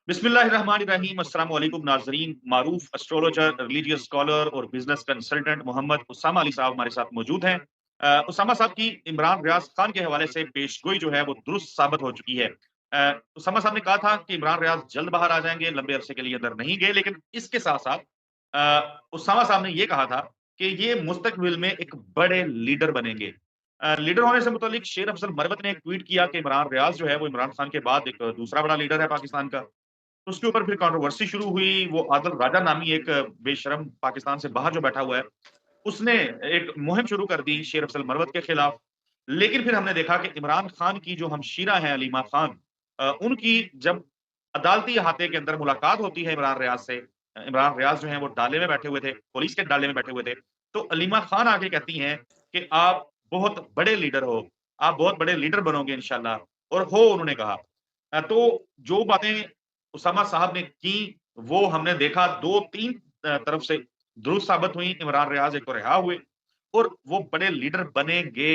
बिस्मिल्लाहिर्रहमानिर्रहीम अस्सलाम वालेकुम नाज़रीन। मारूफ एस्ट्रोलॉजर, रिलीजियस स्कॉलर और बिजनेस कंसल्टेंट मोहम्मद उसामा अली साहब हमारे साथ मौजूद हैं। उसामा साहब की इमरान रियाज खान के हवाले से पेशगोई जो है वो दुरुस्त साबित हो चुकी है। उसामा साहब ने कहा था कि इमरान रियाज जल्द बाहर आ जाएंगे, लंबे अरसे के लिए अंदर नहीं गए, लेकिन इसके साथ साथ उसामा साहब ने ये कहा था कि ये मुस्तकबिल में एक बड़े लीडर बनेंगे। लीडर होने से मुतालिक शेर अफजल मरवत ने एक ट्वीट किया कि इमरान रियाज जो है वो इमरान खान के बाद एक दूसरा बड़ा लीडर है पाकिस्तान का। उसके ऊपर फिर कंट्रोवर्सी शुरू हुई। वो आदिल राजा नामी एक बेशरम पाकिस्तान से बाहर जो बैठा हुआ है, उसने एक मुहिम शुरू कर दी शेर अफजल मरवत के खिलाफ। लेकिन फिर हमने देखा कि इमरान खान की जो हमशीरा हैं अलीमा खान, उनकी जब अदालती अहाते के अंदर मुलाकात होती है इमरान रियाज से, इमरान रियाज जो हैं वो डाले में बैठे हुए थे, पुलिस के डाले में बैठे हुए थे। तो अलीमा खान आके कहती हैं कि आप बहुत बड़े लीडर हो, आप बहुत बड़े लीडर बनोगे इंशाल्लाह, और हो उन्होंने कहा। तो जो बातें उसामा साहब ने की, वो हमने देखा 2-3 तरफ से दुरुस्त साबित हुई। इमरान रियाज एक तो रिहा हुए और वो बड़े लीडर बनेंगे।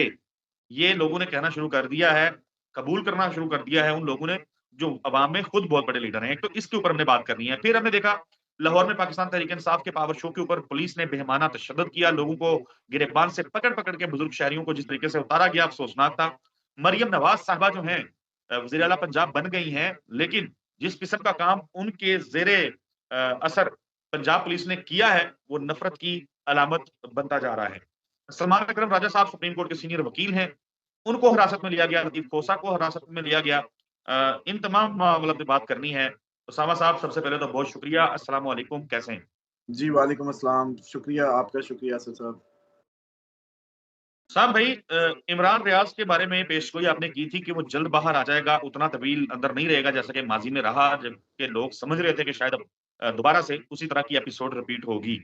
ये लोगों ने कहना शुरू कर दिया है, कबूल करना शुरू कर दिया है उन लोगों ने, जो अवाम में खुद बहुत बड़े लीडर हैं। एक तो इसके ऊपर हमने बात करनी है। फिर हमने देखा लाहौर में पाकिस्तान तहरीक-ए-इंसाफ के पावर शो के ऊपर पुलिस ने बेईमाना तशद्दुद किया, लोगों को गिरफ्तार से पकड़-पकड़ के बुजुर्ग शहरियों को जिस तरीके से उतारा गया, अफसोसनाक था। मरियम नवाज़ साहिबा जो हैं वज़ीर आला पंजाब बन गई हैं, लेकिन जिस किस्म का काम उनके ज़ेरे असर पंजाब पुलिस ने किया है, वो नफ़रत की अलामत बनता जा रहा है। सलमान अकरम राजा साहब सुप्रीम कोर्ट के सीनियर वकील हैं, उनको हिरासत में लिया गया, लतीफ़ खोसा को हिरासत में लिया गया। इन तमाम मामलों पे बात करनी है। उसामा साहब, सबसे पहले तो बहुत शुक्रिया। अस्सलाम वालेकुम, कैसे हैं? जी, वालेकुम अस्सलाम। शुक्रिया, आपका शुक्रिया असद साहब। साहब भाई, इमरान रियाज़ के बारे में पेशगोई आपने की थी कि वो जल्द बाहर आ जाएगा, उतना तवील अंदर नहीं रहेगा जैसा कि माज़ी में रहा, जबकि लोग समझ रहे थे कि शायद अब दोबारा से उसी तरह की एपिसोड रिपीट होगी।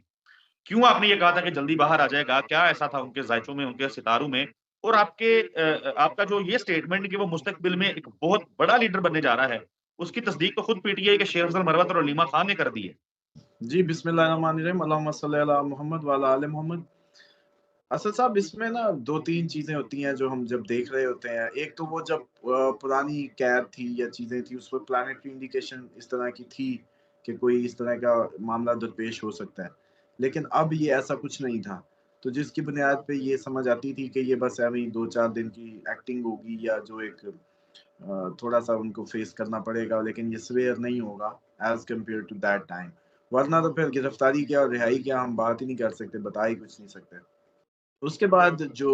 क्यों आपने ये कहा था कि जल्दी बाहर आ जाएगा? क्या ऐसा था उनके ज़ायचों में, उनके सितारों में? और आपका जो ये स्टेटमेंट कि वो मुस्तकबिल में एक बहुत बड़ा लीडर बनने जा रहा है, उसकी तस्दीक तो खुद पीटीआई के शेर अफ़ज़ल मरवत और अलीमा खान ने कर दी है। जी, बिस्मिल्लाहिर्रहमानिर्रहीम, अल्लाहुम्मा सल्लि अला मोहम्मद व अला आले मोहम्मद। असद साहब, इसमें ना 2-3 चीज़ें होती हैं जो हम जब देख रहे होते हैं। एक तो वो जब पुरानी कैद थी या चीज़ें थी, उस वक़्त प्लैनेटरी इंडिकेशन इस तरह की थी कि कोई इस तरह का मामला दरपेश हो सकता है। लेकिन अब ये ऐसा कुछ नहीं था। तो जिसकी बुनियाद पे ये समझ आती थी कि ये बस अभी 2-4 दिन की एक्टिंग होगी या जो एक थोड़ा-सा उनको फेस करना पड़ेगा, लेकिन ये सिवियर नहीं होगा as compared to that time. वरना तो फिर गिरफ्तारी क्या और रिहाई क्या हम बात ही नहीं कर सकते, बता ही कुछ नहीं सकते। उसके बाद जो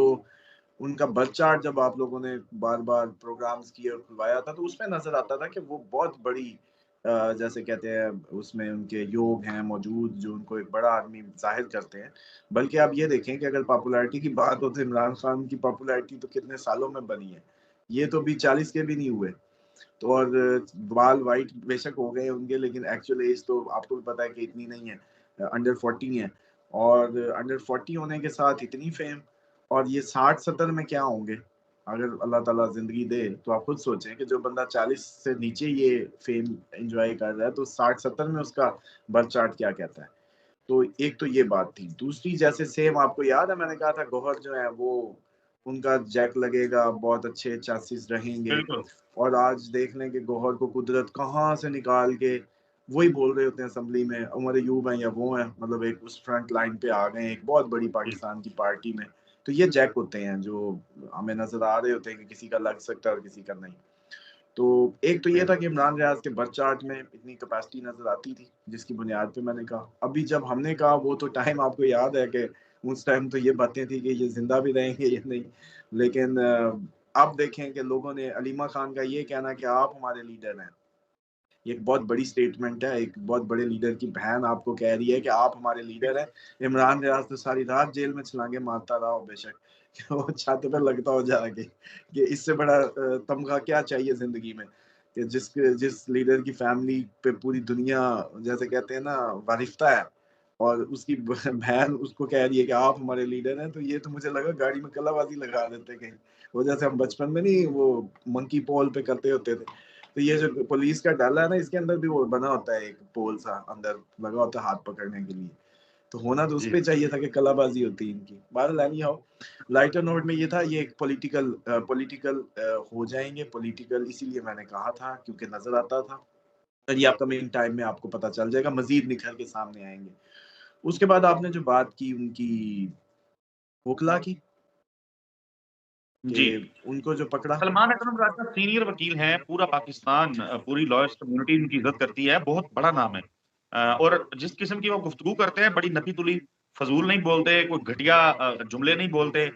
उनका बर्थ चार्ट जब आप लोगों ने बार-बार प्रोग्राम्स किए और खुलवाया था, तो उसमें नज़र आता था कि वो बहुत बड़ी जैसे कहते हैं उसमें उनके योग हैं मौजूद, जो उनको एक बड़ा आदमी ज़ाहिर करते हैं। बल्कि आप ये देखें कि अगर पॉपुलैरिटी की बात हो तो इमरान खान की पॉपुलैरिटी तो कितने सालों में बनी है। ये तो अभी 40 के भी नहीं हुए। तो और बाल व्हाइट बेशक हो गए होंगे, लेकिन एक्चुअल एज तो आपको भी पता है कि इतनी नहीं है, अंडर 40 है। और अंडर 40 होने के साथ इतनी फेम, और ये 60-70 में क्या होंगे? अगर अल्लाह ताला ज़िंदगी दे, तो आप खुद सोचें कि जो बंदा 40 से नीचे ये फेम एन्जॉय कर रहा है, तो 60-70 में उसका बर्थ चार्ट क्या कहता है? तो एक तो ये बात थी। दूसरी, जैसे सेम आपको याद है मैंने कहा था गौहर जो है वो उनका जैक लगेगा, बहुत अच्छे चांसेस रहेंगे। बिल्कुल। और आज देख लें कि गौहर को कुदरत कहाँ से निकाल के वही बोल रहे होते हैं असेंबली में, उमर अयूब हैं या वो हैं, मतलब एक उस फ्रंट लाइन पे आ गए हैं एक बहुत बड़ी जी। पाकिस्तान की पार्टी में। तो ये जैक होते हैं जो हमें नज़र आ रहे होते हैं कि किसी का लग सकता है और किसी का नहीं। तो एक तो ये था कि इमरान रियाज़ के बर्थ चार्ट में इतनी कैपेसिटी नज़र आती थी, जिसकी बुनियाद पे मैंने कहा। अभी जब हमने कहा वो तो टाइम आपको याद है कि उस टाइम तो ये बातें थी कि ये ज़िंदा भी रहेंगे या नहीं। लेकिन अब देखें कि लोगों ने अलीमा खान का ये कहना कि आप हमारे लीडर हैं, ये एक बहुत बड़ी स्टेटमेंट है। एक बहुत बड़े लीडर की बहन आपको कह रही है कि आप हमारे लीडर हैं। इमरान रियाज़ तो सारी रात जेल में छलांगे मारता रहा हो बेशक, कि वो छत पे लगता हो जाके कि इससे बड़ा तमगा क्या चाहिए ज़िंदगी में, कि जिस लीडर की फैमिली पे पूरी दुनिया जैसे कहते हैं ना वारिफ्ता है, और उसकी बहन उसको कह रही है कि आप हमारे लीडर हैं, तो ये तो मुझे लगा गाड़ी में कलाबाज़ी लगा देते कहीं। वो जैसे हम बचपन में नहीं वो मंकी पोल पे करते होते थे। तो ये जो पुलिस का डाला है ना, इसके अंदर भी वो बना होता है एक पोल सा अंदर लगा होता है हाथ पकड़ने के लिए। तो होना तो जी। उसपे चाहिए था कि कलाबाज़ी होती इनकी। बहरहाल एनी हाउ, लाइटर नोट में ये था, ये एक पॉलिटिकल हो जाएँगे, पॉलिटिकल इसीलिए मैंने कहा था क्योंकि नज़र आता था। और ये अपकमिंग टाइम में आपको पता चल जाएगा, मज़ीद निखर के सामने आएँगे। उसके बाद आपने जो बात की उनकी वोकला की, कि जी। उनको जो पकड़ा। सलमान अकरम राजा सीनियर वकील हैं, पूरा पाकिस्तान पूरी लॉयर्स कम्युनिटी उनकी इज़्ज़त करती है, बहुत बड़ा नाम है। और जिस किस्म की वो गुफ्तगू करते हैं, बड़ी नपी-तुली, फ़ज़ूल नहीं बोलते, कोई घटिया जुमले नहीं बोलते।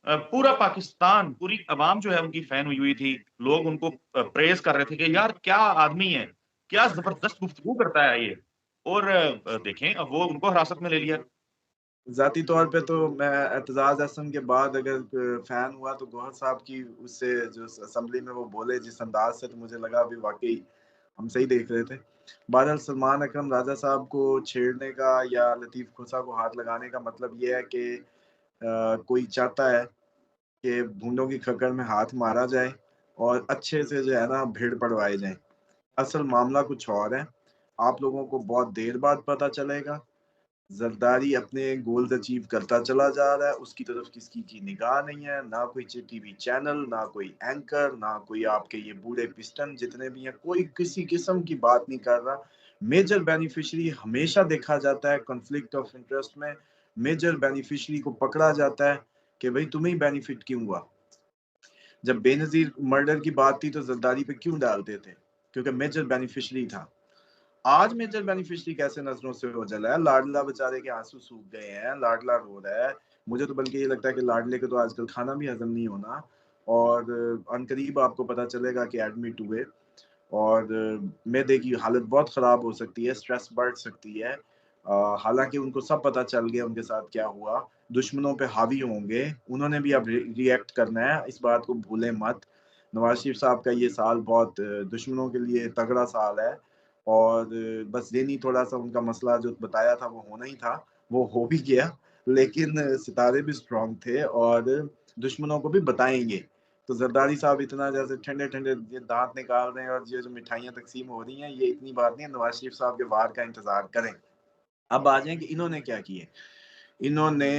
पूरा पाकिस्तान, पूरी अवाम जो है उनकी फ़ैन हुई हुई थी। लोग उनको प्रेज़ कर रहे थे कि यार क्या आदमी है, क्या ज़बरदस्त गुफ्तगू करता है ये। और देखें अब वो उनको हिरासत में ले लिया। ज़ाती तौर पे तो मैं एतज़ाज़ अहसन के बाद अगर फ़ैन हुआ तो गौहर साहब की उससे जो असेंबली में वो बोले जिस अंदाज़ से, तो मुझे लगा अभी वाक़ई हम सही देख रहे थे। बहरहाल सलमान अकरम राजा साहब को छेड़ने का या लतीफ़ खोसा को हाथ लगाने का मतलब ये है कि कोई चाहता है कि भूंडों की खक्कर में हाथ मारा जाए और अच्छे से जो है ना भीड़ पड़वाए जाएँ। असल मामला कुछ और है। आप लोगों को बहुत देर बाद पता चलेगा। ज़रदारी अपने गोल्स अचीव करता चला जा रहा है, उसकी तरफ किसी की निगाह नहीं है, ना कोई टीवी चैनल, ना कोई एंकर, ना कोई आपके ये बूढ़े पिस्टन जितने भी हैं, कोई किसी किस्म की बात नहीं कर रहा। मेजर बेनिफिशियरी हमेशा देखा जाता है कॉन्फ्लिक्ट ऑफ इंटरेस्ट में, मेजर बेनिफिशियरी को पकड़ा जाता है कि भई तुम्हें ही बेनिफिट क्यों हुआ? जब बेनज़ीर मर्डर की बात थी तो ज़रदारी पे क्यों डालते थे? क्योंकि मेजर बेनिफिशियरी था। आज मेजर बेनिफिशियरी कैसे नज़रों से ओझल है, लाडला बेचारे के आँसू सूख गए हैं, लाडला रो रहा है। मुझे तो बल्कि ये लगता है कि लाडले को तो आजकल खाना भी हज़म नहीं होना, और अनकरीब आपको पता चलेगा कि एडमिट हुए, और मैदे की हालत बहुत ख़राब हो सकती है, स्ट्रेस बढ़ सकती है। हालाँकि उनको सब पता चल गया उनके साथ क्या हुआ, दुश्मनों पे हावी होंगे, उन्होंने भी अब रिएक्ट करना है, इस बात को भूलें मत। नवाज़ शरीफ साहब का ये साल बहुत दुश्मनों के लिए तगड़ा साल है, और बस ज़हनी थोड़ा-सा उनका मसला जो बताया था वो होना ही था, वो हो भी गया, लेकिन सितारे भी स्ट्रॉन्ग थे और दुश्मनों को भी बताएँगे। तो ज़रदारी साहब इतना जैसे ठंडे-ठंडे ये दाँत निकाल रहे हैं और ये जो मिठाइयाँ तक़सीम हो रही हैं, ये इतनी बात नहीं है, नवाज़ शरीफ साहब के वार का इंतज़ार करें। अब आ जाएँ कि इन्होंने क्या किए। इन्होंने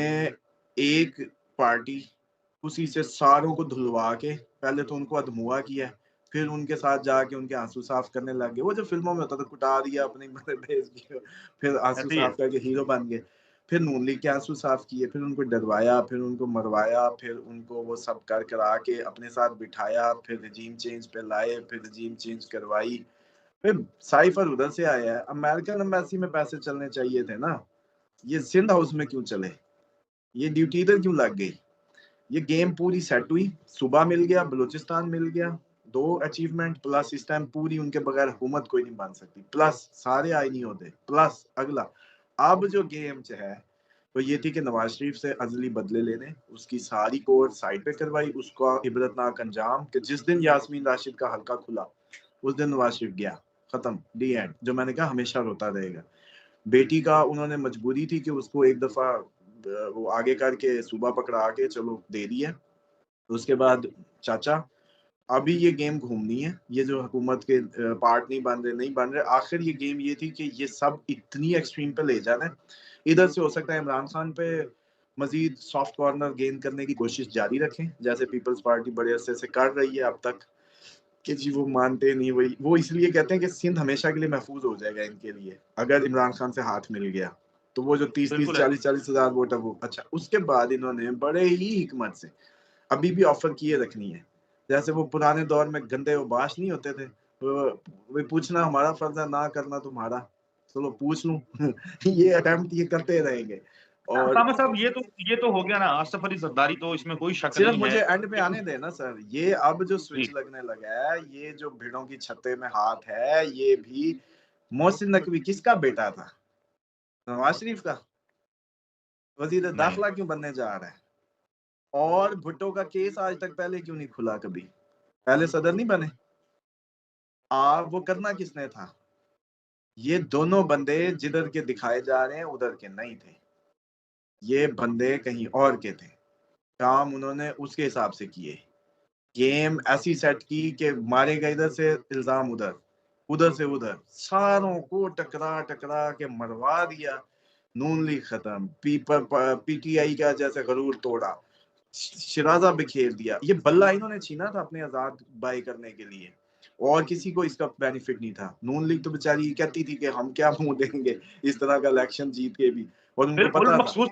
एक पार्टी, उसी से सारों को धुलवा के, पहले तो उनको अधमुआ किया, फिर उनके साथ जाके उनके आँसू साफ करने लग गए। वो जो फ़िल्मों में होता था, कुटा दिया अपनी बेइज़्ज़ती को, फिर आँसू ऐसे ही है। साफ करके हीरो बन गए। फिर नून लीग के आँसू साफ किए, फिर उनको डरवाया, फिर उनको मरवाया, फिर उनको वो सब कर करा के अपने साथ बिठाया, फिर रेजीम चेंज पे लाए, फिर रेजीम चेंज करवाई। फिर साइफ़र उधर से आया है, अमेरिकन एम्बेसी में पैसे चलने चाहिए थे ना, ये सिंध हाउस में क्यों चले? ये ड्यूटी इधर क्यों लग गई? ये गेम पूरी सेट हुई, सूबा मिल गया, बलूचिस्तान मिल गया, 2 अचीवमेंट प्लस इस टाइम पूरी उनके बगैर हुकूमत कोई नहीं बन सकती, प्लस सारे आईनी ओहदे, प्लस अगला। अब जो गेम च है, वो ये थी कि नवाज़ शरीफ से अज़ली बदले लेने, उसकी सारी कोर्ट साइड पे करवाई, उसका इबरतनाक अंजाम कि जिस दिन यास्मीन राशिद का हलका खुला, उस दिन नवाज़ शरीफ गया, खत्म, दी एंड। जो मैंने कहा हमेशा रोता रहेगा। बेटी का उन्होंने मजबूरी थी कि उसको एक दफ़ा वो आगे करके सूबा पकड़ा के चलो दे दिया। उसके बाद चाचा, अभी ये गेम घूमनी है, ये जो हुकूमत के पार्ट नहीं बन रहे। आखिर ये गेम ये थी कि ये सब इतनी एक्सट्रीम पे ले जाना है। इधर से हो सकता है इमरान खान पे मज़ीद सॉफ्ट कॉर्नर गेन करने की कोशिश जारी रखें, जैसे पीपल्स पार्टी बड़े अरसे से कर रही है अब तक, कि जी वो मानते नहीं, वही वो इसलिए कहते हैं कि सिंध हमेशा के लिए महफूज हो जाएगा इनके लिए, अगर इमरान खान से हाथ मिल गया। तो वो जो 30-30, बिल्कुल ऐसे। 40-40 हज़ार वोट है वो अच्छा, उसके बाद इन्होंने बड़े ही हिकमत से अभी भी ऑफ़र किए रखनी है। जैसे वो पुराने दौर में गंदे उबाश नहीं होते थे, वो पूछना हमारा फ़र्ज़ है, ना करना तुम्हारा। चलो पूछ लूँ ये अटेम्प्ट ये करते रहेंगे, और उसामा साहब ये तो हो गया ना, आसिफ अली जरदारी, तो इसमें कोई शक सिर्फ नहीं है। मुझे एंड पे लेकिन आने दें ना सर, ये अब जो जी, स्विच लगने लगा है, ये जो भिड़ों की छत्ते में हाथ है, ये भी मोहसिन नकवी किसका बेटा था? नवाज़ शरीफ का? वज़ीर नहीं। दाखिला क्यों बनने जा रहा है? और भुट्टो का केस आज तक पहले क्यों नहीं खुला कभी? पहले सदर नहीं बने? वो करना किसने था? ये दोनों बंदे जिधर के दिखाए जा रहे हैं, उधर के नहीं थे। ये बंदे कहीं और के थे। काम उन्होंने उसके हिसाब से किए। गेम ऐसी सेट की कि मारेगा इधर से इल्ज़ाम उधर, उधर से उधर, सारों को टकरा-टकरा के मरवा दिया। नून लीग खत्म, पीटीआई का जैसे गरूर तोड़ा, शिराज़ा बिखेर दिया। ये बल्ला इन्होंने छीना था अपने आज़ाद बाई करने के लिए। और किसी को इसका बेनिफिट नहीं था। नून लीग तो बेचारी कहती थी कि हम क्या मुँह देंगे इस तरह का इलेक्शन जीत के भी, और उनको बिल्कुल, पता था। मखसूस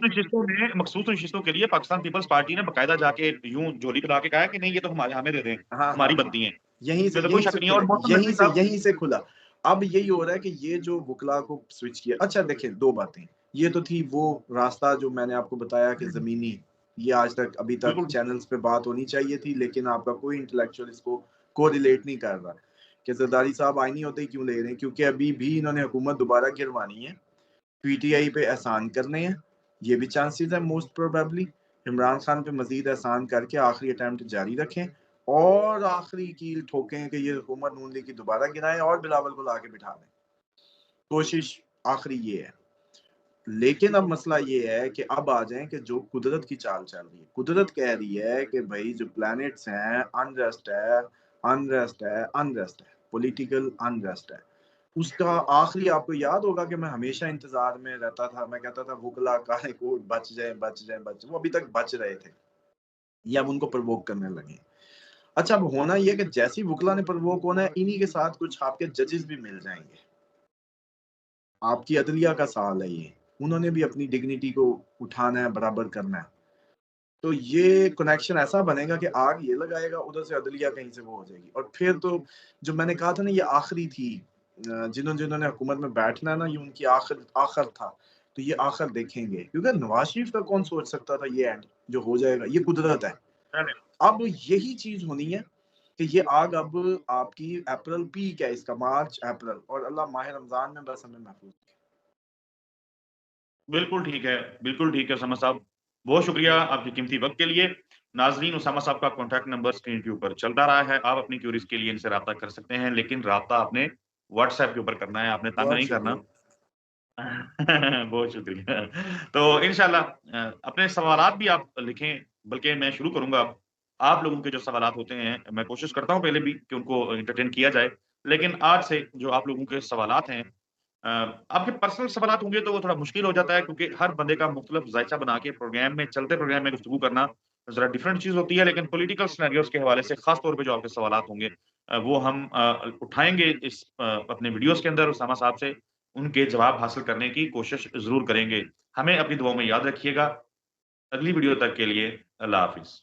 नशिस्तों के लिए पाकिस्तान पीपल्स पार्टी ने बाकायदा जाके यूँ झोली बना के कहा है कि नहीं ये तो हमें दे दें, हाँ, हाँ, हमारी हाँ। बनती हैं। यहीं से इसमें तो कोई यहीं शक से नहीं है और खुला, मौसम नकवी साहब यहीं से खुला। अब यही हो रहा है कि ये जो वुकला को स्विच किया, अच्छा देखिए 2 बातें, ये तो थी वो रास्ता जो मैंने आपको बताया कि ज़मीनी, ये आज तक अभी तक बिल्कुल, चैनल्स पे बात होनी चाहिए थी, लेकिन आपका कोई इंटेलेक्चुअल इसको कोरिलेट नहीं कर रहा कि ज़रदारी साहब आईनी होते ही क्यों ले रहे हैं, क्योंकि अभी भी इन्होंने हुकूमत दोबारा गिरवानी है, पीटीआई पे एहसान करने हैं, ये भी चांसेस है मोस्ट प्रोबेबली। इमरान खान पे मज़ीद एहसान करके आखिरी अटेम्प्ट जारी रखें और आखिरी कील ठोकें कि ये हुकूमत नून लीग की दोबारा गिराएं और बिलावल को लाके बिठा दें। कोशिश आखिरी ये है। लेकिन अब मसला ये है कि अब आ जाएँ कि जो कुदरत की चाल चल रही है। कुदरत कह रही है कि भई जो प्लैनेट्स हैं, अनरेस्ट है, अनरेस्ट है, अनरेस्ट है, पॉलिटिकल अनरेस्ट है। उसका आखिरी आपको याद होगा कि मैं हमेशा इंतज़ार में रहता था, मैं कहता था वुकला काहे को बच जाएँ, बच जाएँ, बच वो अभी तक बच रहे थे। ये अब उनको प्रोवोक करने लगे हैं। अच्छा अब होना ये है कि जैसे ही वुकला ने प्रोवोक होना है, इन्हीं के साथ कुछ आपके जजेस भी मिल जाएँगे। आपकी अदलिया का सवाल है ये। उन्होंने भी अपनी डिग्निटी को उठाना है, बराबर करना है। तो ये कनेक्शन ऐसा बनेगा कि आग ये लगाएगा, उधर से अदलिया कहीं से वो हो जाएगी। और फिर तो जो मैंने कहा था ना ये आखिरी थी, जिन्होंने हुकूमत में बैठना है ना, ये उनकी आखिर था। तो ये आखिर देखेंगे, क्योंकि नवाज़ शरीफ का कौन सोच सकता था ये एंड जो हो जाएगा, ये कुदरत है। पहले अब यही चीज़ होनी है कि ये आग अब आपकी अप्रैल पीक है इसका, मार्च, अप्रैल, और अल्लाह माह रमज़ान में बस हमें महफूज़ रखे। बिल्कुल ठीक है उसामा साहब। बहुत शुक्रिया आपके कीमती वक़्त के लिए। नाज़रीन उसामा साहब का कॉन्टैक्ट नंबर स्क्रीन के ऊपर चलता रहा है। आप अपनी क्वेरीज़ के लिए इनसे राब्ता कर सकते हैं, लेकिन राब्ता आपने व्हाट्सऐप के ऊपर करना है, आपने तंग बहुत नहीं करना। शुक्रिया। बहुत शुक्रिया। तो इंशाल्लाह अपने सवालात भी आप लिखें, बल्कि मैं शुरू करूँगा अब। आप लोगों के जो सवालात होते हैं, मैं कोशिश करता हूँ पहले भी कि उनको एंटरटेन किया जाए। लेकिन आज से जो आप लोगों के सवालात हैं आपके पर्सनल सवालात होंगे तो वो थोड़ा मुश्किल हो जाता है क्योंकि हर बंदे का मुख्तलिफ ज़ायचा बना के चलते प्रोग्राम में गुफ्तगू करना ज़रा डिफरेंट चीज़ होती है। लेकिन पॉलिटिकल सिनेरियोज़ के हवाले से ख़ास तौर पे जो आपके सवालात होंगे वो हम उठाएँगे इस अपने वीडियोज़ के अंदर उसामा साहब से उनके जवाब हासिल करने की कोशिश ज़रूर करेंगे। हमें अपनी दुआओं में याद रखिएगा। अगली वीडियो तक के लिए अल्लाह हाफ़िज़।